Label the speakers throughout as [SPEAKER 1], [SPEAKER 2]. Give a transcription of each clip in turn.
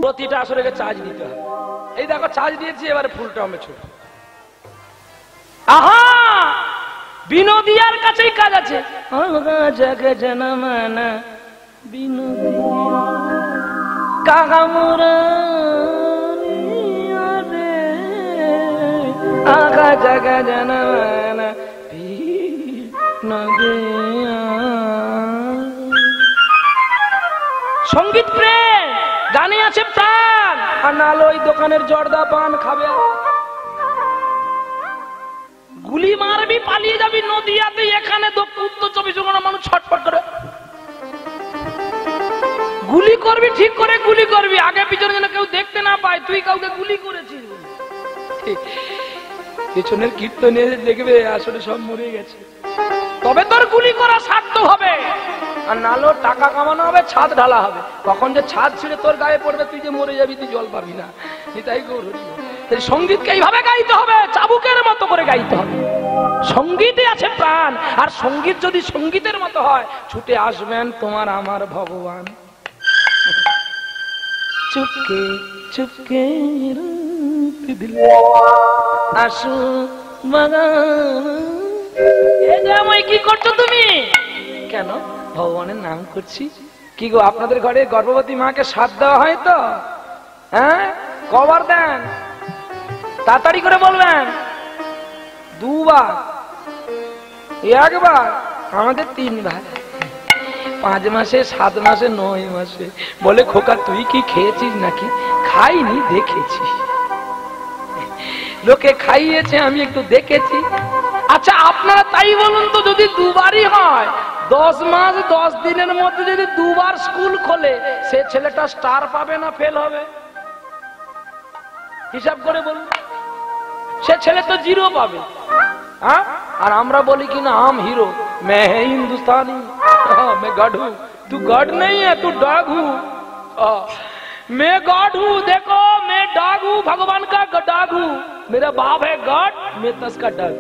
[SPEAKER 1] প্রতিটা আসরে চার্জ দিতে হবে। এই দেখো চার্জ দিয়েছি, এবারে ফুলটা আমি ছোট। আহা, বিনোদিয়ার কাছেই কাজ আছে। সঙ্গীত প্রেম, গানে আছে প্রাণ। আর নালো ওই দোকানের জর্দা পান খাবে, গুলি মারবি, পালিয়ে যাবি নদিয়াতে। এখানে উত্তর 24 পরগনা মানুষ ছটফট করে গুলি করবি, ঠিক করে গুলি করবি, আগে পিছনে যেন কেউ দেখতে না পায় তুই কাউকে গুলি করেছিস। পেছনের কীর্তনে দেখবে আসলে সব মরে গেছে, তবে তোর গুলি করা সার্থক হবে। আর নালো টাকা কামানো হবে, ছাদ ঢালা হবে। কখন যে ছাদ ছিঁড়ে তোর গায়ে পড়বে, তুই যে মরে যাবি, তুই জল পাবি না। তাই সঙ্গীতকে এইভাবে গাইতে হবে, চাবুকের মতো করে গাইতে হবে। সঙ্গীতে আছে প্রাণ। আর সঙ্গীত যদি সঙ্গীতের মতো হয়, ছুটে আসবেন তোমার আমার ভগবান। চুপকে চুপকে আসু বাগান। কি করছো তুমি? কেন? ভগবানের নাম করছি। কি গো, আপনাদের ঘরে গর্ভবতী মাকে সাথ দেওয়া হয় তো? হ্যাঁ, কবার দেন? তাড়াতাড়ি করে বলবেন। 2 বার, 1 বার, আমাদের 3 বার। 5 মাসে, 7 মাসে, 9 মাসে। বলে খোকা তুই কি খেয়েছিস নাকি? খাইনি, দেখেছি। লোকে খাইয়েছে, আমি একটু দেখেছি। আচ্ছা আপনারা তাই বলুন তো, যদি 2 বারই হয়, 10 মাস 10 দিনের মধ্যে যদি 2 বার স্কুল খোলে, সে ছেলেটা স্টার পাবে না ফেল হবে? হিসাব করে বলুন। সে ছেলে তো 0 পাবে। হ্যাঁ, আর আমরা বলি কি না, আম হিরো, मैं हिंदुस्तानी, मैं गॉड हूं। तू गॉड नहीं है, तू डॉग हूं। मैं गॉड हूं, देखो मैं डॉग हूं, भगवान का डॉग हूं। मेरा बाप है गॉड, मैं तस्का डॉग।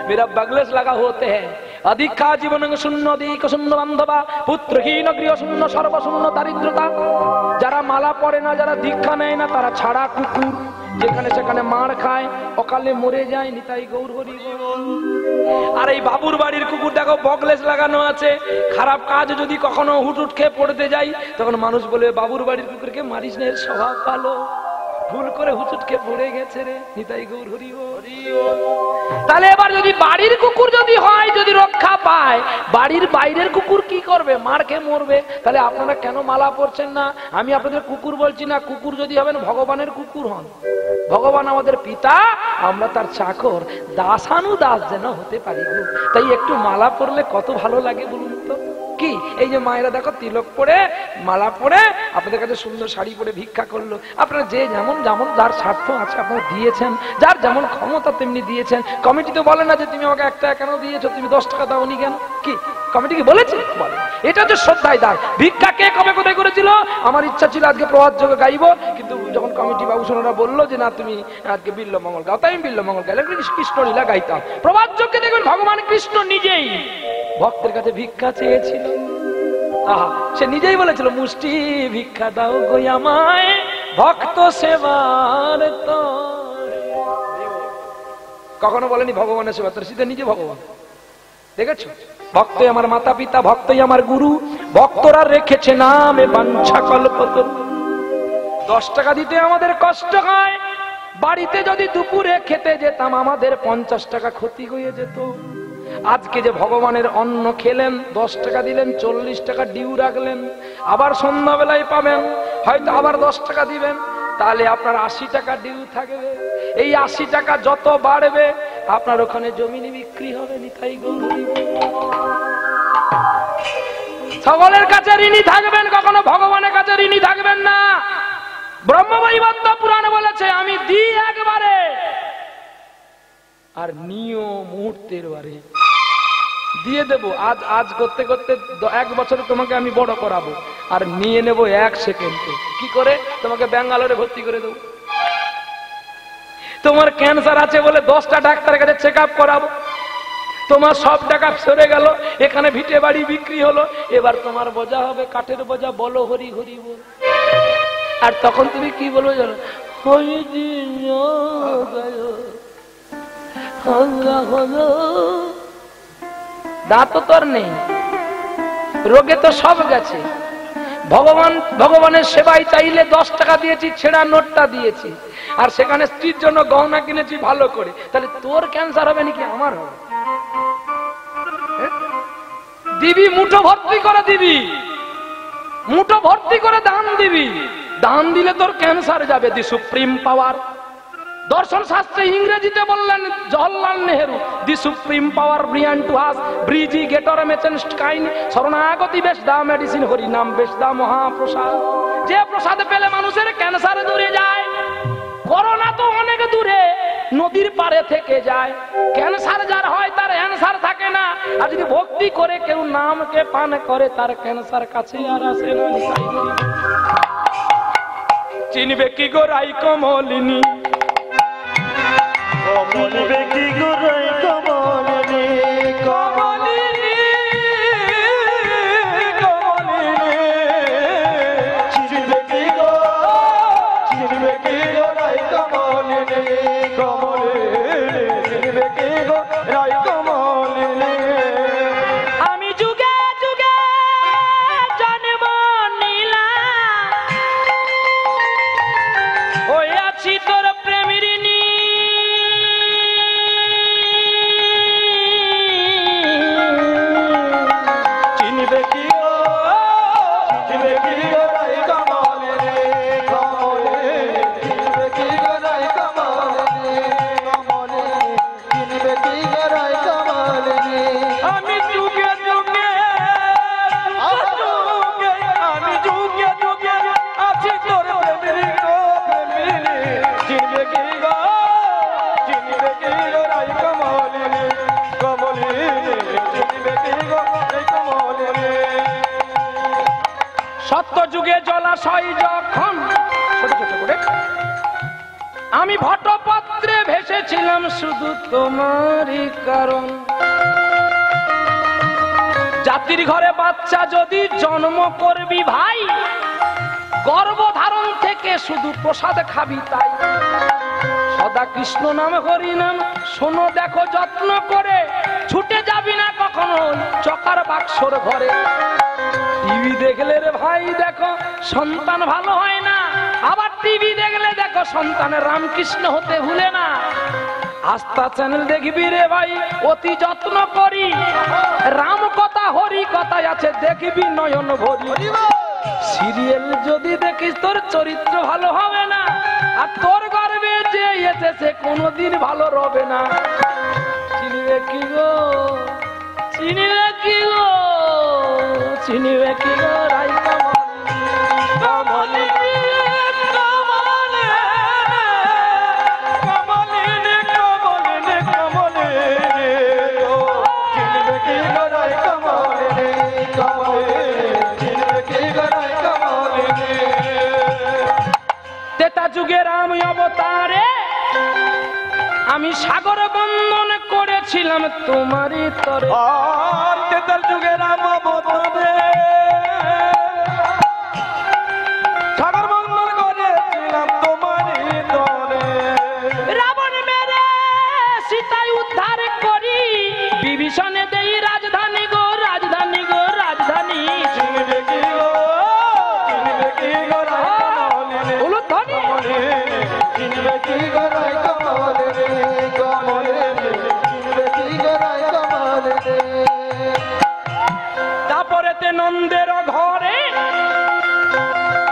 [SPEAKER 1] मेरा बगलेस लगा होते हैं। अधिका जीवन शून्य, अधिक शून्य बांधवा, पुत्रहीन गृह शून्य, सर्वशून्य दारिद्रता। যারা মালা পড়ে না, যারা দীক্ষা নেয় না, তারা ছাড়া কুকুর, যেখানে সেখানে মার খায়, অকালে মরে যায়। নিতাই গৌর হরি বল। আর এই বাবুর বাড়ির কুকুর দেখো, বগলেস লাগানো আছে। খারাপ কাজ যদি কখনো হুটুট খেয়ে পড়তে যাই, তখন মানুষ বলে বাবুর বাড়ির কুকুরকে মারিস না, এর স্বভাব ভালো। ভুল করে হুচুটকে পড়ে গেছে রে। নিতাই গৌর হরি হরি। তাহলে এবার যদি বাড়ির কুকুর যদি হয়, যদি রক্ষা পায়, বাড়ির বাইরের কুকুর কি করবে? মার খেয়ে মরবে। তাহলে আপনারা কেন মালা পরছেন না? আমি আপনাদের কুকুর বলছি না। কুকুর যদি হবেন, ভগবানের কুকুর হন। ভগবান আমাদের পিতা, আমরা তার চাকর। দাসানুদাস যেন হতে পারি। তাই একটু মালা পরলে কত ভালো লাগে বলুন তো। কি এই যে মায়েরা দেখো তিলক পরে, মালা পরে, আপনাদের কাছে সুন্দর শাড়ি পরে ভিক্ষা করলো। আপনারা যে যেমন যেমন যার স্বার্থ আছে আপনারা দিয়েছেন, যার যেমন ক্ষমতা তেমনি দিয়েছেন। কমিটি তো বলে না যে তুমি আমাকে 1 টাকা কেন দিয়েছো, তুমি 10 টাকা দাওনি কেন। কি কমিটি কি বলেছে? বলে। এটা হচ্ছে শ্রদ্ধায় দান। ভিক্ষা কে কবে কোথায় করেছিল? আমার ইচ্ছা ছিল আজকে প্রভাত যোগে গাইবো, কিন্তু যখন কমিটি বাবু সোনারা বললো যে না তুমি আজকে বিল্ল মঙ্গল গাও, তাই আমি বিল্ল মঙ্গল গাইলাম। কৃষ্ণ লীলা গাইতাম। প্রভাত যোগে দেখবেন ভগবান কৃষ্ণ নিজেই ভক্তের কাছে ভিক্ষা চেয়েছিল। আহা, সে নিজেই বলেছিল, মুষ্টি ভিক্ষা দাও গো আমায়, ভক্ত সেবার তরে। কখনো বলেনি ভগবানের সেবা তরে, সে নিজে ভগবান। দেখেছো? ভক্তই আমার মাতা পিতা, ভক্তই আমার গুরু, ভক্তরা রেখেছে নামে বাঞ্ছা কল্পতরু। 10 টাকা দিতে আমাদের কষ্ট হয়। বাড়িতে যদি দুপুরে খেতে যেতাম, আমাদের 50 টাকা ক্ষতি হয়ে যেত। আজকে যে ভগবানের অন্ন খেলেন, 10 টাকা দিলেন, 40 টাকা ডিউ রাখলেন, আবার সন্ধ্যাবেলায় পাবেন, হয়তো আবার 10 টাকা দিবেন, তাহলে আপনার 80 টাকা ডিউ থাকবে। এই 80 টাকা যত বাড়বে, আপনার ওখানে জমিনে বিক্রি হবে। নিতাই গৌর। সকলের কাছে ঋণী থাকবেন, কখনো ভগবানের কাছে ঋণী থাকবেন না। ব্রহ্মবৈবর্ত পুরাণে বলেছে, আমি দিই একবারে আর নিও মুহূর্তের বারে। দিয়ে দেবো আজ আজ করতে করতে 1 বছরে তোমাকে আমি বড় করাবো, আর নিয়ে নেব 1 সেকেন্ডে। কি করে? তোমাকে ব্যাঙ্গালোরে ভর্তি করে দেবো। তোমার ক্যান্সার আছে বলে 10টা ডাক্তারের কাছে চেক আপ করাবো। তোমার সব টাকা সরে গেল, এখানে ভিটে বাড়ি বিক্রি হলো, এবার তোমার বোঝা হবে কাঠের বোঝা, বলো হরি হরি বল। আর তখন তুমি কি বলবো জানো? হরি দাঁত তো আর নেই, রোগে তো সব গেছে। ভগবানের সেবায় চাইলে 10 টাকা দিয়েছি, ছেঁড়া নোটটা দিয়েছি, আর সেখানে স্ত্রীর জন্য গহনা কিনেছি ভালো করে, তাহলে তোর ক্যান্সার হবে নাকি আমার হবে? দিবি মুঠো ভর্তি করে, দিবি মুঠো ভর্তি করে দান দিবি, দান দিলে তোর ক্যান্সার যাবে। দি সুপ্রিম পাওয়ার, দর্শন শাস্ত্রে ইংরেজিতে বললেন Jawaharlal Nehru, the supreme power ব্রিয়ান টু হাস ব্রিজি গেটর মেচেন্সড কাইন শরণাগতি বেশ দা মেডিসিন হরি নাম বেশ দা মহাপ্রসাদ। যে প্রসাদ পেলে মানুষের ক্যান্সার দূরে যায়। করোনা তো অনেক দূরে, নদীর পারে থেকে যায়। ক্যান্সার যার হয় তার অ্যান্সার থাকে না, আর যদি ভক্তি করে কেউ নামকে পান করে তার ক্যান্সার কাছে আর আসে না। চিনবে কি গো রাই কমলিনী,
[SPEAKER 2] চিনবে কি গো রাই কমলিনী, কমলিনী কমলিনী, চিনবে কি গো রাই কমলিনী, কমলিনী চিনবে কি গো রাই কমলিনী।
[SPEAKER 1] আমি যুগে যুগে জন্ম নিলাম, ওই আছি তোর প্রেমের নি,
[SPEAKER 2] চিনবে কি গো রাই কমলিনী, কমলিনী চিনবে কি গো রাই কমলিনী, কমলিনী চিনবে কি গো রাই কমলিনী।
[SPEAKER 1] আমি যুগে যুগে
[SPEAKER 2] আমি যুগে যুগে আছি তোর প্রেমের গো প্রেমিনী, চিনবে কি গো রাই কমলিনী, কমলিনী চিনবে কি গো রাই কমলিনী।
[SPEAKER 1] সত্য যুগে জলাশয় যখন ছোট ছোট করে আমি ভটপত্রে ভেসেছিলাম শুধু তোমারই কারণ। জাতির ঘরে বাচ্চা যদি জন্ম করবি ভাই, গর্ভধারণ থেকে শুধু প্রসাদ খাবি তাই। সদা কৃষ্ণ নাম হরি নাম শোনো দেখো যত্ন করে, ছুটে যাবি না কখনো চকার বাক্সর ঘরে। টিভি দেখলে রে ভাই দেখো সন্তান ভালো হয় না, আবার টিভি দেখলে দেখো সন্তানের রামকৃষ্ণ হতে ভুলে না। আস্থা চ্যানেল দেখবি রে ভাই অতি যত্ন করি, রাম কথা হরি কথায় আছে দেখবি নয়ন ভরি। সিরিয়াল যদি দেখিস তোর চরিত্র ভালো হবে না, আর তোর গর্বে যে এসেছে কোনোদিন ভালো রবে না। চিনিবে কি গো, চিনিবে কি গো, চিনিবে কি গো রাই কমলিনী,
[SPEAKER 2] কমলিনী কমলিনী কমলিনী, চিনবে কি গো রাই কমলিনী, কমলিনী চিনবে কি গো রাই কমলিনী।
[SPEAKER 1] তেতা যুগে রাম অবতারে আমি সাগর বন্দন করেছিলাম তোমারই তরে।
[SPEAKER 2] তেতার যুগে রাম অবতারে সাগর বন্দন করেছিলাম তোমারই তরে।
[SPEAKER 1] রাবণ মেরে সীতাই উদ্ধার করি, বিভীষণে দেই রাজধানী গো রাজধানী গো রাজধানী।
[SPEAKER 2] চিনবে কি গো রাই কমলিনী,
[SPEAKER 1] উলুধ্বনি।
[SPEAKER 2] চিনবে কি গো রাই কমলিনী, কমলিনী চিনবে কি গো রাই কমলিনী।
[SPEAKER 1] তারপরেতে নন্দের ঘরে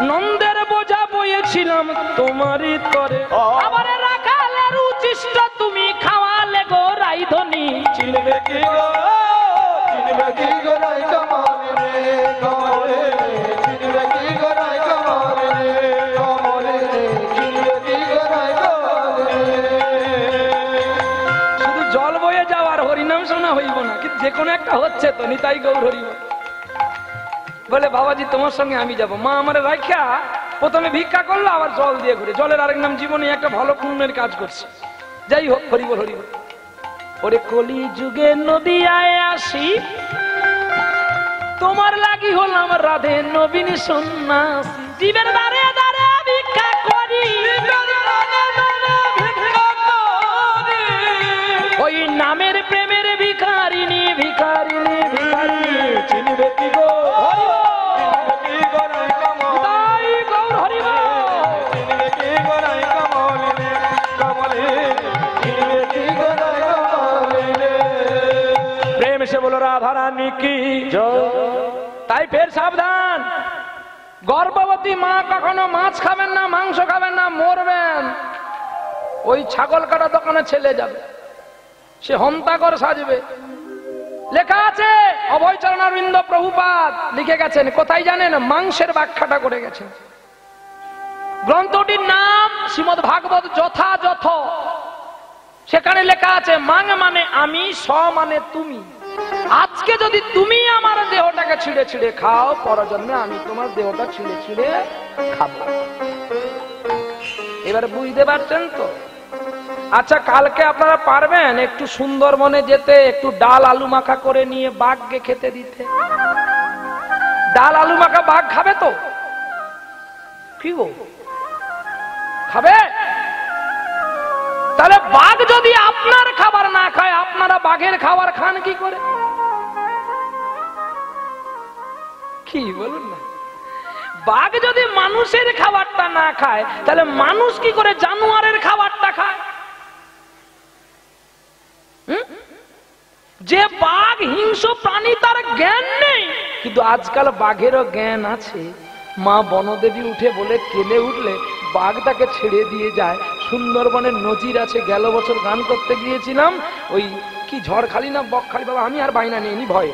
[SPEAKER 1] নন্দের বোঝা বইয়েছিলাম তোমারই তরে। আবার রাখালের উচিষ্ট তুমি খাওয়ালে গো রাইধনী।
[SPEAKER 2] চিনবে কি গো রাই কমলিনী, কমলিনী চিনবে কি গো রাই কমলিনী, কমলিনী চিনবে কি গো রাই কমলিনী।
[SPEAKER 1] শুধু জল বয়ে যাওয়ার হরিনাম শোনা হইব না, কিন্তু যে কোনো একটা হচ্ছে তো নিতাই গৌর হরিব। বলে বাবাজি তোমার সঙ্গে আমি যাব। মা আমার রাখা প্রথমে ভিক্ষা করলো, আবার জল দিয়ে ঘুরে। জলের আরেক নাম জীবনে একটা ভালো পুণ্যের কাজ করছে। যাই হোক হরিবল হরিবল। ওরে কলি যুগে নদিয়ায় আসি, তোমার লাগি হলাম রাধে নবীন সন্ন্যাসী। জীবের দ্বারে দ্বারে ভিক্ষা করি, ওই নামের প্রেমের ভিখারিনী ভিখারিনী ভিখারিনী চিনবে কি গো? প্রেম সে বলো রাধা রানী কি জয়। তাই ফের সাবধান, গর্ভবতী মা কখনো মাছ খাবেন না, মাংস খাবেন না, মরবেন। ওই ছাগল কাটা দোকানে ছেলে যাবে, সে হন্তাকর সাজবে। লেখা আছে, অভয়চরণারবিন্দ প্রভুপাদ লিখে গেছেন, কোথায় জানেন? মাংসের ব্যাখ্যাটা করে গেছেন। গ্রন্থটির নাম শ্রীমদ্ ভাগবত যথাযথ। সেখানে লেখা আছে, মাং মানে আমি, স মানে তুমি। আজকে যদি তুমি আমার দেহটাকে ছিঁড়ে ছিঁড়ে খাও, পরজন্মে আমি তোমার দেহটা ছিঁড়ে ছিঁড়ে খাবো। এবার বুঝতে পারছেন তো? আচ্ছা, কালকে আপনারা পারবেন একটু সুন্দরবনে যেতে, একটু ডাল আলু মাখা করে নিয়ে বাঘকে খেতে দিতে? ডাল আলু মাখা বাঘ খাবে তো? কি গো, খাবে? তাহলে বাঘ যদি আপনার খাবার না খায়, আপনারা বাঘের খাবার খান কি করে? কি বলুন না? বাঘ যদি মানুষের খাবারটা না খায়, তাহলে মানুষ কি করে জানোয়ারের খাবারটা খায়? যে বাঘ হিংস্র প্রাণী, তার জ্ঞান নেই, কিন্তু আজকাল বাঘেরও জ্ঞান আছে। মা বনদেবী উঠে বলে কেঁদে উঠলে বাঘ তাকে ছেড়ে দিয়ে যায়। সুন্দরবনের নজির আছে। গেল বছর গান করতে গিয়েছিলাম, ওই কি ঝড়খালি না বকখালি, বাবা আমি আর বাইনা নেই ভয়ে।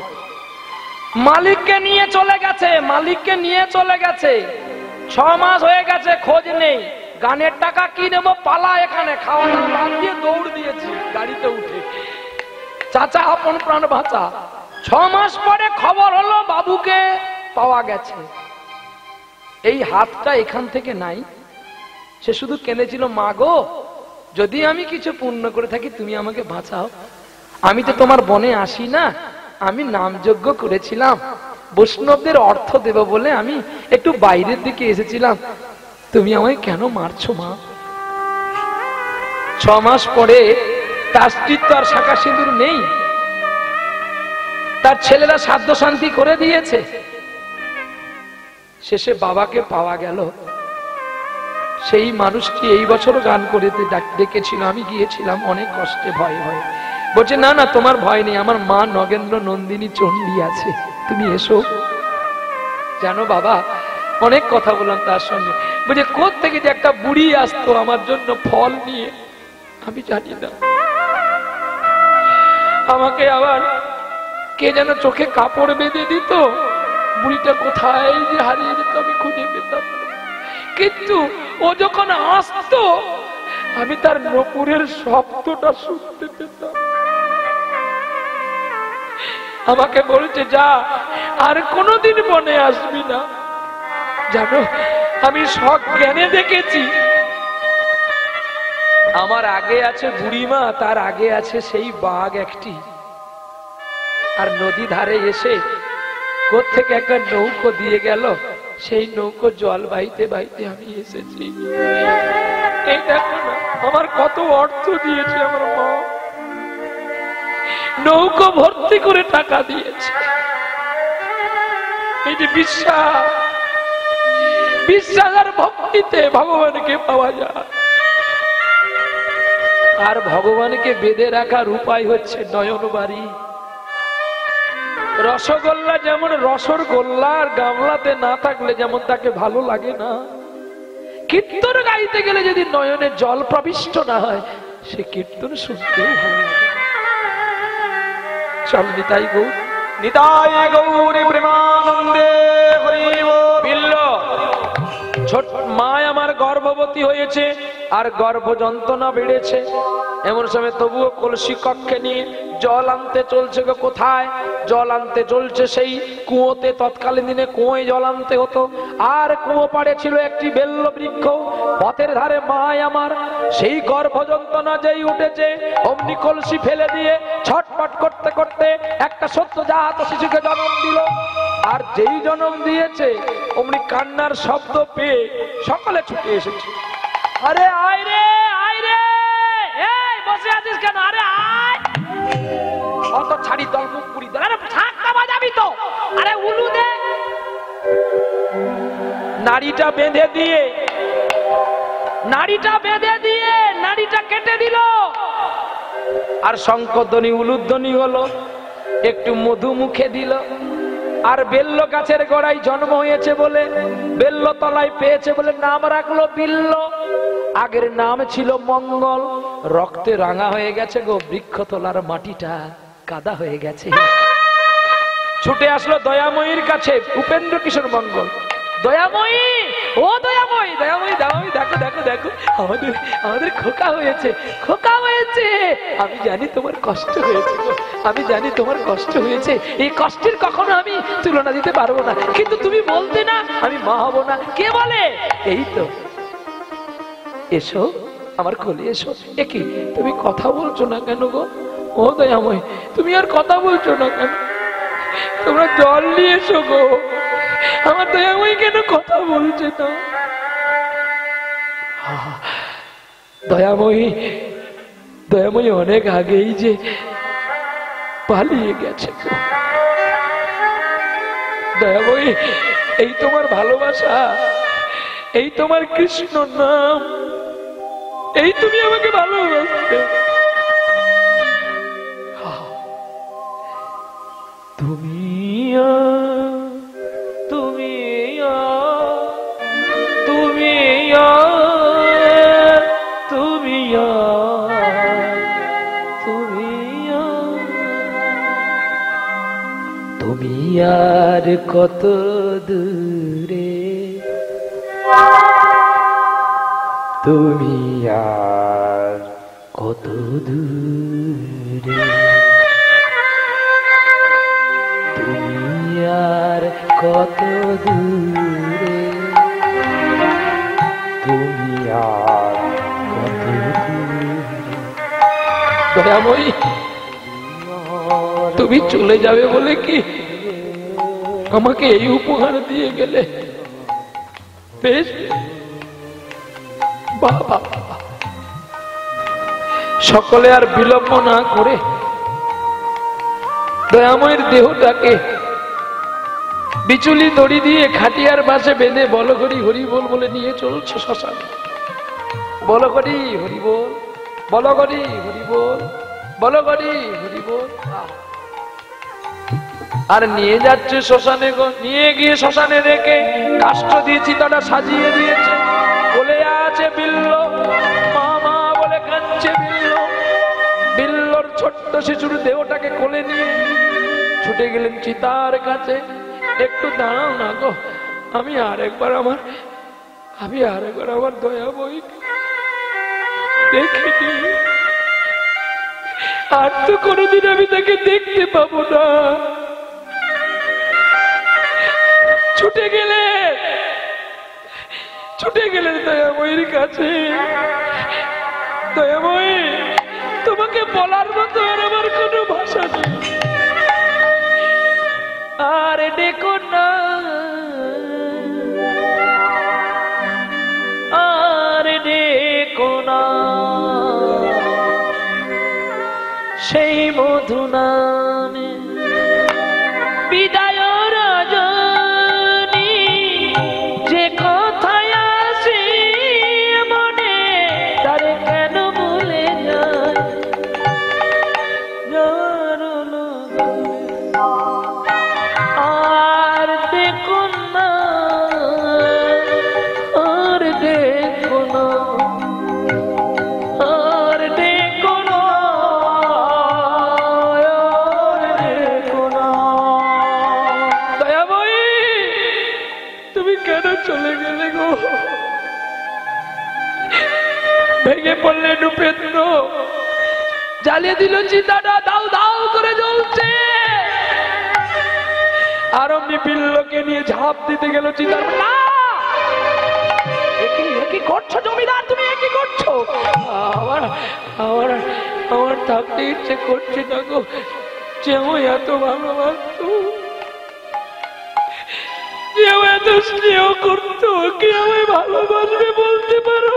[SPEAKER 1] মালিককে নিয়ে চলে গেছে, মালিককে নিয়ে চলে গেছে, 6 মাস হয়ে গেছে, খোঁজ নেই। গানের টাকা কি নেবো, পালা এখানে, খাওয়া দাওয়া বাদ দিয়ে দৌড় দিয়েছি গাড়িতে উঠে। চাচা আপন প্রাণ বাঁচা। 6 মাস পরে খবর হলো বাবুকে পাওয়া গেছে। এই হাতটা এখান থেকে নাই। সে শুধু কেঁদেছিল, মা গো, যদি আমি কিছু পুণ্য করে থাকি তুমি আমাকে বাঁচাও। আমি তো তোমার বনে আসি না, আমি নামযজ্ঞ করেছিলাম, বৈষ্ণবদের অর্থ দেব বলে আমি একটু বাইরের দিকে এসেছিলাম, তুমি আমায় কেন মারছো মা? 6 মাস পরে তার স্ত্রীর তো আর শাখা সিঁদুর নেই, তার ছেলেরা সাধ্য শান্তি করে দিয়েছে। শেষে বাবাকে পাওয়া গেল। সেই মানুষটি এই বছর গান করে ডেকেছিল, আমি গিয়েছিলাম অনেক কষ্টে, ভয়ে ভয়ে। বলছে, না না তোমার ভয় নেই, আমার মা নগেন্দ্র নন্দিনী চণ্ডী আছে, তুমি এসো। জানো বাবা, অনেক কথা বললাম তার সঙ্গে। বলছে, কোত্থেকে যে একটা বুড়ি আসতো আমার জন্য ফল নিয়ে, আমি জানি না। আমাকে আবার কে যেন চোখে কাপড় বেঁধে দিত, বুড়িটা কোথায় যে হারিয়ে যেত আমি খুঁজে পেতাম। কিন্তু ও যখন আসতো, আমি তার নপুরের শব্দটা শুনতে পেতাম। আমাকে বলছে, যা আর কোনোদিন মনে আসবি না। জানো, আমি সজ্ঞানে দেখেছি, আমার আগে আছে বুড়িমা, তার আগে আছে সেই বাঘ একটি। আর নদী ধারে এসে কোত্থেকে একটা নৌকো দিয়ে গেল, সেই নৌকো জল বাইতে বাইতে আমি এসেছি। এই দেখো না, আমার কত অর্থ দিয়েছে আমার মা, নৌকো ভর্তি করে টাকা দিয়েছে। এই যে বিশ্বাস, বিশ্বাস আর ভক্তিতে ভগবানকে পাওয়া যায়। আর ভগবানকে বেঁধে রাখার উপায় হচ্ছে নয়ন বাড়ি। রসগোল্লা যেমন রসর গোল্লা আর গামলাতে না থাকলে যেমন তাকে ভালো লাগে না, কীর্তন গাইতে গেলে যদি নয়নে জল প্রবিষ্ট না হয়, সে কীর্তন শুনতেও ভালো লাগে। চল নিতাই গৌর,
[SPEAKER 2] নিতাই গৌরী প্রেমানন্দে হরি বল।
[SPEAKER 1] বিল্ল ছোট মা আমার গর্ভবতী হয়েছে, আর গর্ভ যন্ত্রণা বেড়েছে। এমন সময় তবুও কলসি কক্ষে নিয়ে জল আনতে চলছে গো। কোথায় জল আনতে চলছে? সেই কুয়োতে। তৎকালীন দিনে কুয়োয় জল আনতে হতো। আর কুয়ো পাড়ে ছিল একটি বেল্ল বৃক্ষ। পথের ধারে মায় আমার সেই গর্ভ যন্ত্রণা যেই উঠেছে, অমনি কলসি ফেলে দিয়ে ছটপট করতে করতে একটা সদ্যজাত শিশুকে জন্ম দিল। আর যেই জন্ম দিয়েছে অমনি কান্নার শব্দ পেয়ে সকলে ছুটে এসেছে। আরে আয় রে, আয় রে, এই বসে আছিস কেন? আরে আয়। অত ছাড়ি দল মুখ পুরি দল। আরে ঠাক্কা বাজাবি তো। আরে উলু দে। নাড়িটা বেঁধে দিয়ে নাড়িটা কেটে দিল। আর শঙ্করধ্বনি উলুধ্বনি হলো, একটু মধু মুখে দিল। আর বেল্ল গাছের গোড়ায় জন্ম হয়েছে বলে, বেল্ল তলায় পেয়েছে বলে নাম রাখলো বিল্ল। আগের নাম ছিল মঙ্গল। রক্তে রাঙা হয়ে গেছে গো, বৃক্ষতলার মাটিটা কাদা হয়ে গেছে। ছুটে আসলো দয়াময়ীর কাছে উপেন্দ্র কিশোর মঙ্গল। দয়াময়ী, ও দয়াময়ী, দয়াময়ী, দয়াময়ী, দেখো দেখো দেখো, আমাদের খোকা হয়েছে, খোকা হয়েছে। আমি জানি তোমার কষ্ট হয়েছে গো, আমি জানি তোমার কষ্ট হয়েছে। এই কষ্টের কখনো আমি তুলনা দিতে পারবো না, কিন্তু তুমি বলতে না আমি মা হবো না। কে বলে? এই তো, এসো আমার কোলে এসো। একি তুমি কথা বলছো না কেন গো? ও দয়াময়ী, তুমি আর কথা বলছো না কেন? তোমরা জল নিয়ে এসো গো। আমার দয়াময়ী কেন কথা বলছে না? দয়াময়ী, দয়াময়ী অনেক আগেই যে পালিয়ে গেছে। দয়াময়ী, এই তোমার ভালোবাসা, এই তোমার কৃষ্ণ নাম, এই তুমি আমাকে ভালোবাসতে। তুমি তুমি তুমি তুমি তুমি আর কত দূরে, তুমি আর কত দূরে, তুমি আর কত দূরে, তুমি আর কত দূরে। দয়াময়ী, তুমি চলে যাবে বলে কি আমাকে এই উপহার দিয়ে গেলে? বেশ, বাবা। সকলে আর বিলম্ব না করে দয়াময়ের দেহটাকে বিচুলি দড়ি দিয়ে খাটিয়ার পাশে বেঁধে বল হরি হরি বল বলে নিয়ে চলছে শ্মশানে। বল হরি হরি বল, বল হরি হরি বল, বল হরি হরি বল। আর নিয়ে যাচ্ছে শ্মশানে গো। নিয়ে গিয়ে শ্মশানে রেখে কাষ্ঠ দিয়ে চিতাটা সাজিয়ে দিয়েছে। বলে আছে বিল্ল, মা মা বলে কাঁদছে বিল্ল। বিল্লর ছোট্ট শিশুর দেহটাকে কোলে নিয়ে ছুটে গেলেন চিতার কাছে। একটু দাঁড়াও না গো, আমি আরেকবার আমার দয়াময়ী দেখিনি। আর তো কোনোদিন আমি তাকে দেখতে পাবো না। ছুটে গেলেন দয়াময়ীর কাছে। দয়াময়ী, তোমাকে বলার মতো আর আমার কোনো ভাষা নেই। আর ডেকো না, আর ডেকো না সেই মধু নামে বিদায় রজনী। যে কথায় আসি মনে তারে কেন ভুলে যায়। আর দেখুন না, আর দেখুন না, আর দেখুন না, আর দেখুন না। দয়াময়ী, তুমি কেন চলে গেলে গো? ভেঙে পড়লেন উপেন্দ্র, জ্বালিয়ে দিল চিতাটা, দাউ দাউ করে জ্বলছে। আর অমনি পিল্লকে নিয়ে ঝাঁপ দিতে গেল চিতার। না, কি করছো জমিদার, তুমি কি করছো? আমার আমার আমার থাকতে ইচ্ছে করছে না গো, যে আমায় এত ভালোবাসতো, যে আমায় এত স্নেহ করতো, কে আমায় ভালোবাসবে বলতে পারো?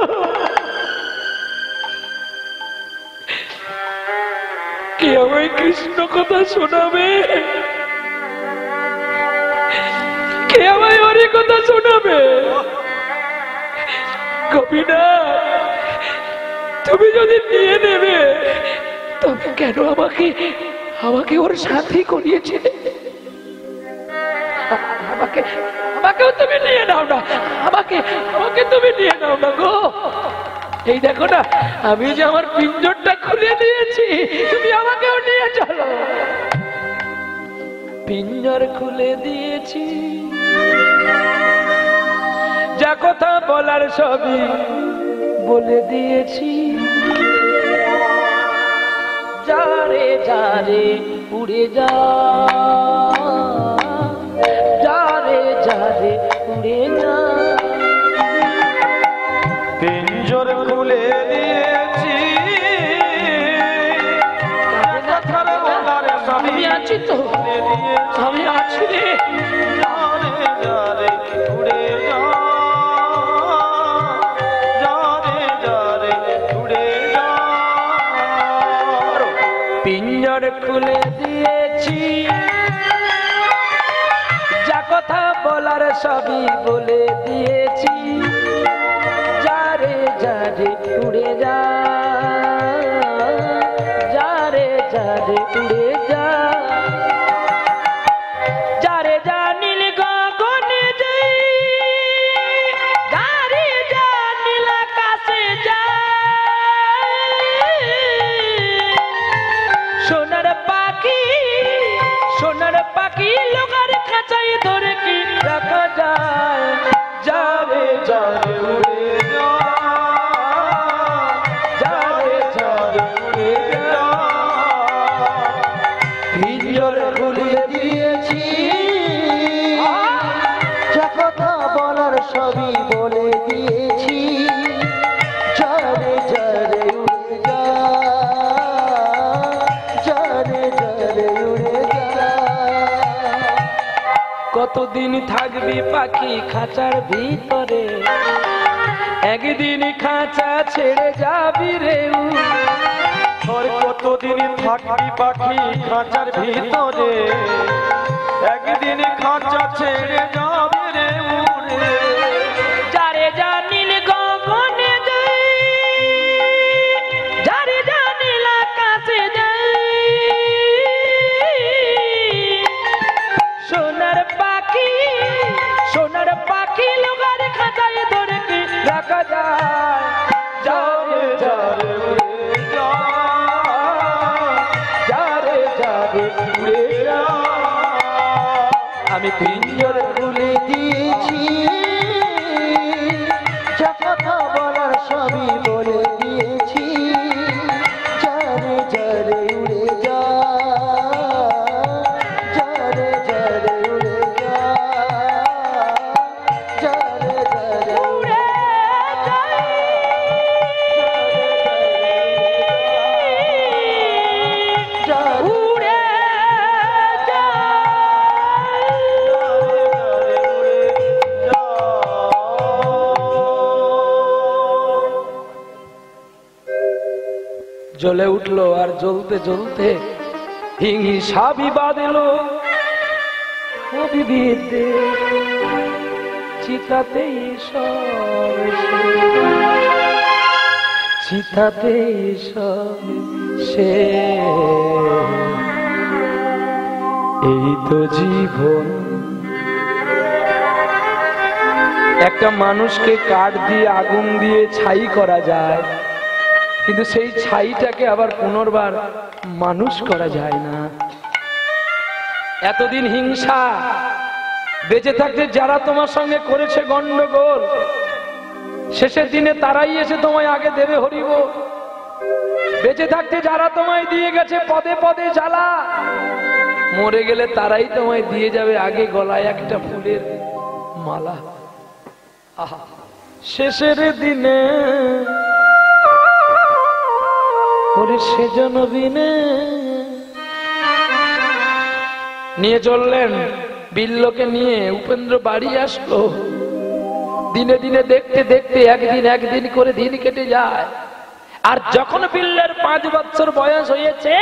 [SPEAKER 1] কে আমায় কৃষ্ণ কথা শোনাবে? কে আমায় হরি কথা শোনাবে? গোপীনাথ, তুমি যদি নিয়ে নেবে তবে কেন আমাকে আমাকে ওর সাথে করিয়েছে? আমাকেও তুমি নিয়ে নাও না, আমাকে তুমি নিয়ে নাও না গো। এই দেখো না, আমি যে আমার পিঞ্জরটা খুলে দিয়েছি, তুমি আমাকেও নিয়ে চলো। পিঞ্জর খুলে দিয়েছি, যা কথা বলার সবই বলে দিয়েছি। যারে যারে উড়ে যা, যারে যারে উড়ে যা।
[SPEAKER 2] পিঞ্জর খুলে দিয়েছি,
[SPEAKER 1] আমি আছি তো, আমি আছি রে।
[SPEAKER 2] যারে যারে উড়ে যা, যারে যারে উড়ে যা।
[SPEAKER 1] পিঞ্জর খুলে দিয়েছি, যা কথা বলার সবই বলে দিয়েছি। যারে যারে উড়ে যা, যারে যারে উড়ে যা। যারে যা নীল গগনে যাই, যারে যা নীল আকাশে যায়। সোনার পাখি, সোনার পাখি লোকার খাঁচায় ধরে কি রাখা যায়? যারে যারে উড়ে যা, যারে যারে উড়ে যা।
[SPEAKER 2] পিঞ্জর খুলে দিয়েছি, যা কথা বলার সবই বলে দিয়েছি। যারে যারে উড়ে যা, যারে যারে উড়ে যা।
[SPEAKER 1] কতদিন থাকবি পাখি খাঁচার ভিতরে, একদিন খাঁচা ছেড়ে যাবি রে।
[SPEAKER 2] তোর কতদিন থাকবি পাখি খাঁচার ভিতরে, একদিন খাঁচা ছেড়ে যাবে রে উড়ে।
[SPEAKER 1] যারে যা নীল গগনে যাই, যারে যা নীল আকাশে যাই। সোনার পাখি, সোনার পাখি লোকার খাঁচায় ধরে কি রাখা যায়? যারে যারে উড়ে যা, যারে যারে উড়ে যা। আমি পিঞ্জর
[SPEAKER 2] খুলে দিয়েছি, যা কথা বলার সবই বলে দিয়েছি। যারে যারে উড়ে যা, যারে যারে উড়ে যা, যারে যারে উড়ে
[SPEAKER 1] উড়ে জ্বলে উঠলো, আর জ্বলতে জ্বলতে হিংসা বিবাদ এলো। বিবিধে চিতাতেই সব, চিতাতেই সব সে। এই তো জীবন। একটা মানুষকে কাঠ দিয়ে আগুন দিয়ে ছাই করা যায়, কিন্তু সেই ছাইটাকে আবার পুনর্বার মানুষ করা যায় না। এতদিন হিংসা, বেঁচে থাকতে যারা তোমার সঙ্গে করেছে গন্ডগোল, শেষের দিনে তারাই এসে তোমায় আগে দেবে হরিব। বেঁচে থাকতে যারা তোমায় দিয়ে গেছে পদে পদে জ্বালা, মরে গেলে তারাই তোমায় দিয়ে যাবে আগে গলায় একটা ফুলের মালা। আহা, শেষের দিনে ওরে সেজন বিনে নিয়ে চললেন। বিল্লকে নিয়ে উপেন্দ্র বাড়ি আসলো। দিনে দিনে দেখতে দেখতে একদিন করে দিন কেটে যায়। আর যখন বিল্লের 5 বছর বয়স হয়েছে,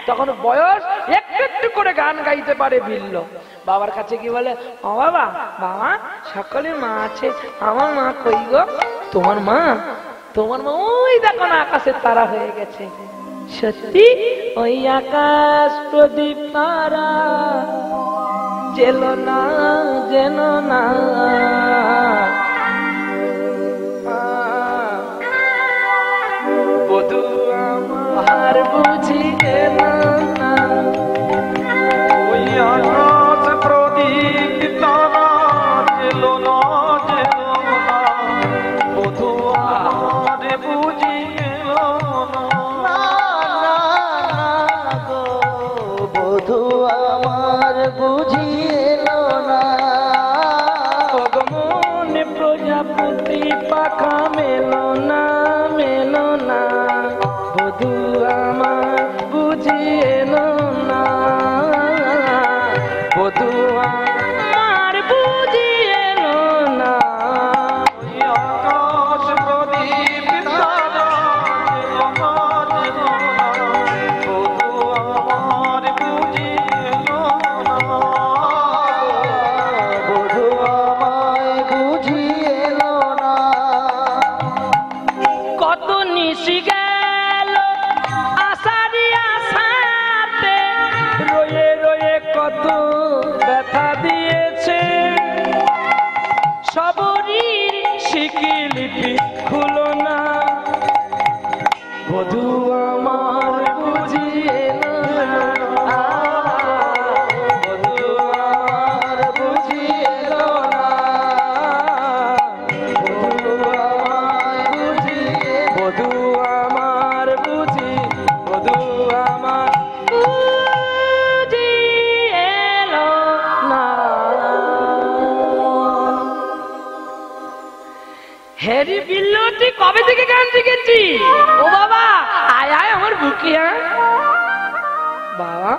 [SPEAKER 1] তখন বয়স একটু একটু করে গান গাইতে পারে বিল্ল। বাবার কাছে কি বলে, ও বাবা, বাবা সকলে মা আছে, আমার মা কই গো? তোমার মা? তোমার মা ওই দেখো না আকাশের তারা হয়ে গেছে। সত্যি? ওই আকাশ প্রদীপ তারা জেলো না যেন না, বধূ আমার বুঝি এলো না।
[SPEAKER 2] ওই আকাশ প্রদীপ তারা জেলো না জেলো না, বধূ আমার বুঝি এলো না। না না গো বধূ আমার বুঝি এলো না।
[SPEAKER 1] মনে প্রজাপতি পাখা মেলো না মেলো না, বধূ আমার বুঝি এলো না, বধূ আমার বুঝি এলো না।
[SPEAKER 2] ওই আকাশ প্রদীপ তারা জেলো না জেলো না, বধূ আমার বুঝি এলো না। বধূ আমায় বুঝি এলো না।
[SPEAKER 1] কত নিশি গেল আষাঢ়ি আষাঢ়ে, রয়ে রয়ে কত ব্যথা দিয়েছে, সবরই শিকিলিপি খুলো না, বধূ আমার বুঝি এলো না, বধূ আমার বুঝি এলো না, বধূ আমার বুঝি, বধূ আমার বুঝি, বধূ আমার বুঝি এলো না। হ্যারি বিল্লো, তুই কবে থেকে গান শিখেছি? ও বাবা, আয় আয় আমার বুকে আয়। বাবা,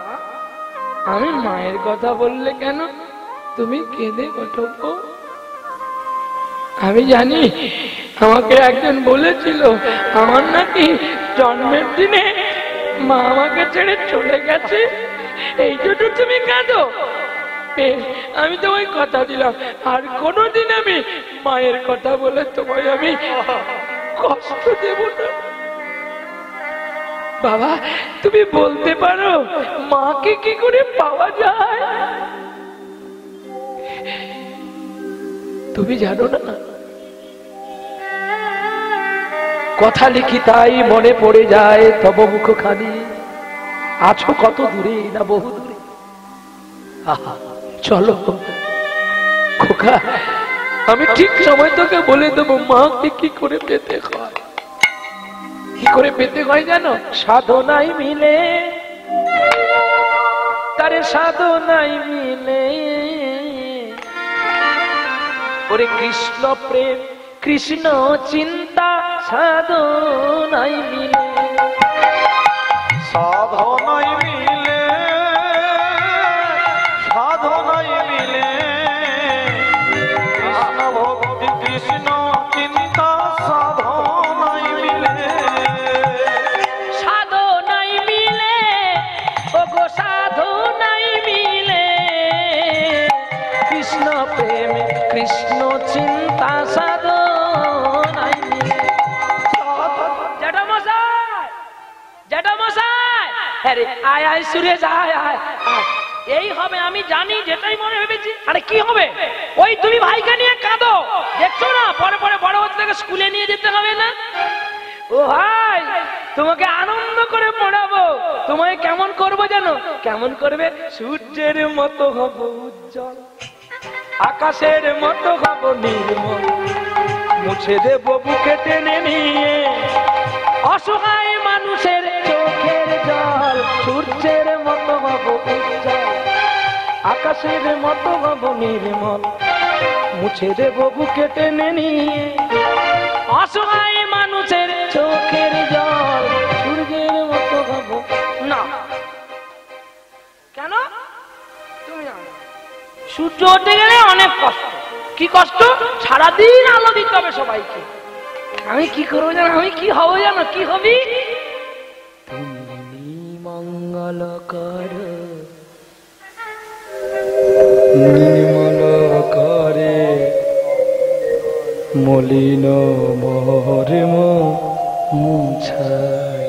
[SPEAKER 1] আমি মায়ের কথা বললে কেন তুমি কেঁদে ওঠো? আমি জানি আমাকে একজন বলেছিল আমার নাকি জন্মের দিনে মা আমাকে ছেড়ে চলে গেছে, এই জন্য তুমি কাঁদো। আমি তোমায় কথা দিলাম আর কোনোদিন আমি মায়ের কথা বলে তোমায় আমি কষ্ট দেব না। বাবা, তুমি বলতে পারো মাকে কি করে পাওয়া যায়? তুমি জানো না? কথা লিখি তাই মনে পড়ে যায় তব মুখখানি, আছো কত দূরে না বহু দূরে। আহা, চলো খোকা, আমি ঠিক সময় তোকে বলে দেবো মাকে কি করে পেতে হয়। কি করে পেতে হয় জানো? সাধনাই মিলে, তারে সাধনাই মিলে, ওরে কৃষ্ণ প্রেম কৃষ্ণ চিন্তা সাধনাই মিলে,
[SPEAKER 2] সাধনাই মিলে, সাধনাই মিলে, কৃষ্ণ ভক্তি কৃষ্ণ চিন্তা সাধনাই মিলে,
[SPEAKER 1] সাধনাই মিলে, ওগো সাধনাই মিলে, কৃষ্ণ প্রেম কৃষ্ণ চিন্তা সাধনাই মিলে। জ্যাঠামশাই, জ্যাঠামশাই, আরে আয় আয় সুরেশ, আয় আয় আয়। এই হবে আমি জানি, যেটাই মনে ভেবেছি। আরে কি হবে? ওই তুমি ভাইকে নিয়ে কাঁদো, দেখছো না পরে পরে বড় হচ্ছে থেকে স্কুলে নিয়ে যেতে হবে না? ও ভাই, তোমাকে আনন্দ করে পড়াবো। তোমায় কেমন করবো জানো? কেমন করবে? সূর্যের মতো হব উজ্জ্বল, আকাশের মতো হব নির্মল, মুছে দেব বুকে টেনে নিয়ে অসহায় মানুষের চোখের জল সূর্যের মতো হব উজ্জ্বল আকাশের মতো হব নির্মল মুছে দেব বুকে টেনে নিয়ে অসহায় মানুষের চোখের জল সূর্যের মতো হব না কেন তুমি জানো সূর্য উঠে গেলে অনেক কষ্ট কি কষ্ট সারাদিন আলো দিতে হবে সবাইকে আমি কি করবো জানো আমি কি হবো জানো কি হবি তুমি মঙ্গল কর নির্মল করে মলিন মহরম মুছাই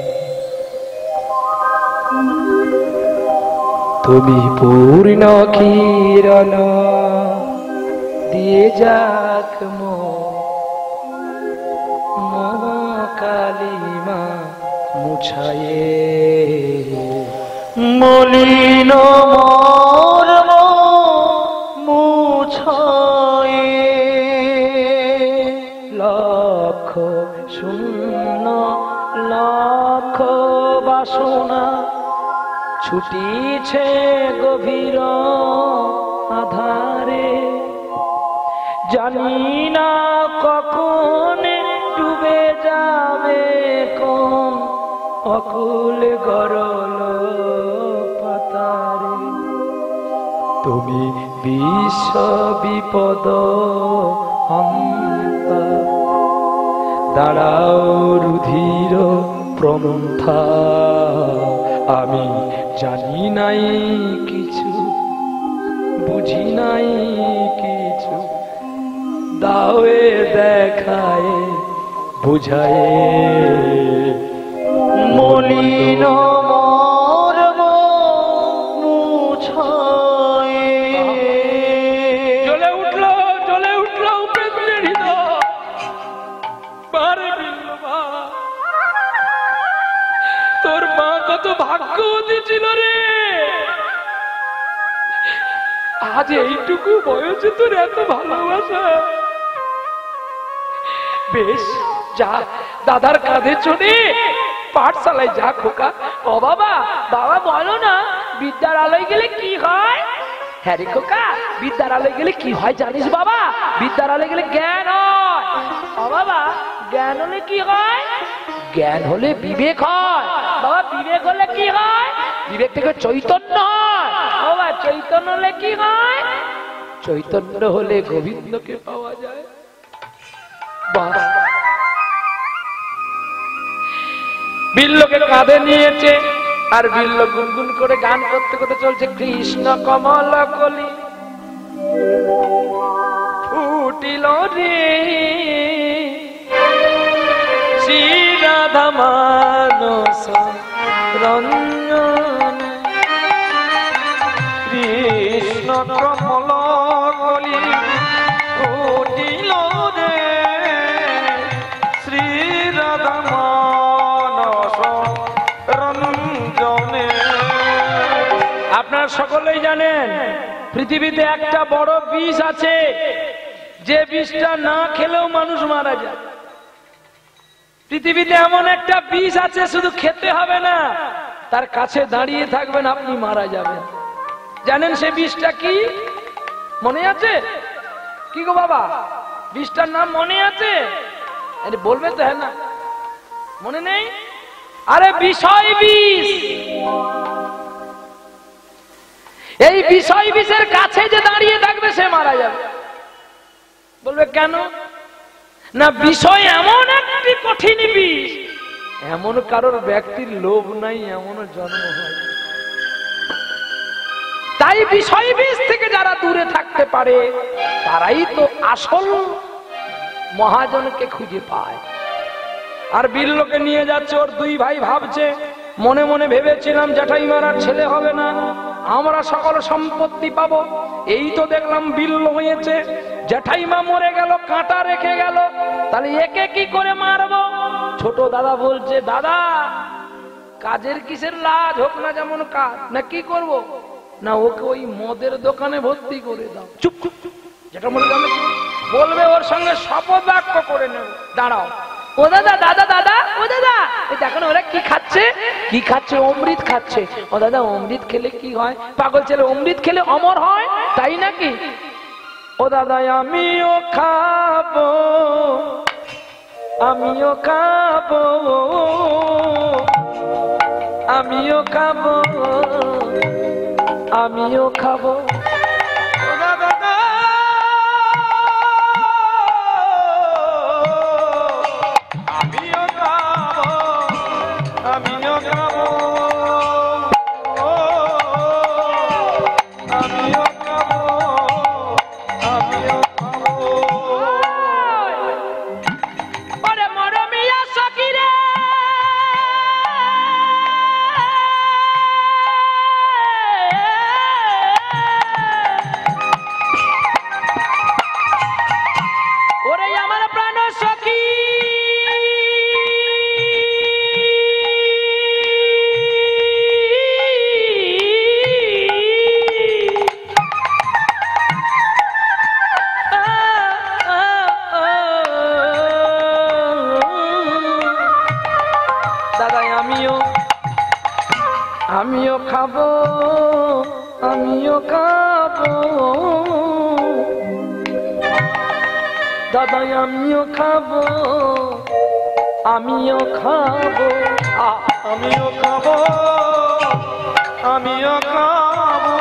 [SPEAKER 1] তুমি পূর্ণ কিরণ দিয়ে যাক কালিমা মুছায়ে মলিন মর্ম মুছায়ে লক্ষ শূন্য লক্ষ বাসনা ছুটিছে গভীর আধারে জানি না কখন ডুবে যাবে কোন অকুল গরল পাতারে তুমি বিশ্ব বিপদ হন্তা দাঁড়াও রুধির প্রমথা আমি জানি নাই কিছু বুঝি নাই কিছু দাওয়ে দেখায় বুঝায় মলিন মর্ম মুছায় জ্বলে উঠলো উপেন্দ্রের হৃদয় পারে বিল্লবা তোর মা কত ভাগ্যবতী ছিল রে আজ এইটুকু বয়সে তোর এত ভালোবাসা বেশ যা দাদার কাঁধে চড়ে পাঠশালায় যা খোকা ও বাবা বাবা বলো না বিদ্যার আলোয় গেলে কি হয় হ্যাঁ রে খোকা বিদ্যার আলোয় গেলে কি হয় জানিস বাবা বিদ্যার আলোয় গেলে জ্ঞান হয় ও বাবা জ্ঞান হলে কি হয় জ্ঞান হলে বিবেক হয় বাবা বিবেক হলে কি হয় বিবেক থেকে চৈতন্য হয় বাবা চৈতন্য হলে কি হয় চৈতন্য হলে গোবিন্দকে পাওয়া যায় বিল্লকে কাঁধে নিয়েছে আর বিল্ল গুনগুন করে গান করতে করতে চলছে কৃষ্ণ কমল কলি ফুটিল রে শ্রী রাধা মানস রঞ্জন কৃষ্ণ কমল কলি ফুটিল রে শ্রী রাধা মানস রঞ্জনে আপনারা সকলেই জানেন পৃথিবীতে একটা বড় বিষ আছে যে বিষটা না খেলেও মানুষ মারা যায় পৃথিবীতে এমন একটা বিষ আছে শুধু খেতে হবে না তার কাছে দাঁড়িয়ে থাকবেন আপনি মারা যাবেন জানেন সে বিষটা কি মনে আছে কি গো বাবা বিষটার নাম মনে আছে আরে বলবে তো হ্যাঁ না মনে নেই আরে বিষয় বিষ এই বিষয় বিষের কাছে যে দাঁড়িয়ে থাকবে সে মারা যাবে বলবে কেন না বিষয় এমন একটি কঠিন বিষ এমন কারোর ব্যক্তির লোভ নাই এমন জন্ম হয় তাই বিষয় বিষ থেকে যারা দূরে থাকতে পারে তারাই তো আসল মহাজনকে খুঁজে পায় আর বিল্লকে নিয়ে যাচ্ছে ওর দুই ভাই ভাবছে মনে মনে ভেবেছিলাম জ্যাঠাইমার আর ছেলে হবে না আমরা সকল সম্পত্তি পাবো এই তো দেখলাম বিল্ল হয়েছে জ্যাঠাইমা মরে গেল কাঁটা রেখে গেল তাহলে একে কি করে মারবো ছোট দাদা বলছে দাদা কাজের কিসের লাজ হোক না যেমন কাজ না কি করব না ওকে ওই মদের দোকানে ভর্তি করে দাও চুপ চুপ যেটা মনে বলবে ওর সঙ্গে শপথ বাক্য করে নেব। দাঁড়াও।
[SPEAKER 3] ও দাদা দাদা দাদা ও দাদা এই দেখো না ওরা কি খাচ্ছে।
[SPEAKER 1] কি খাচ্ছে? অমৃত খাচ্ছে। ও দাদা অমৃত খেলে কি হয়? পাগল ছেলে, অমৃত খেলে অমর হয়, তাই নাকি? ও দাদা আমিও খাবো, আমিও খাবো, আমিও খাবো, আমিও খাবো। ও দাদা আমিও খাবো, আমিও খাবো, আমিও খাবো, আমিও খাবো।
[SPEAKER 3] ওরে মরমিয়া সকিরে
[SPEAKER 1] ওরে আমার প্রাণ সখী, দাদা আমিও খাবো, আমিও খাবো, দাদা আমিও খাবো, আমিও খাবো, আমিও খাবো, আমিও খাবো।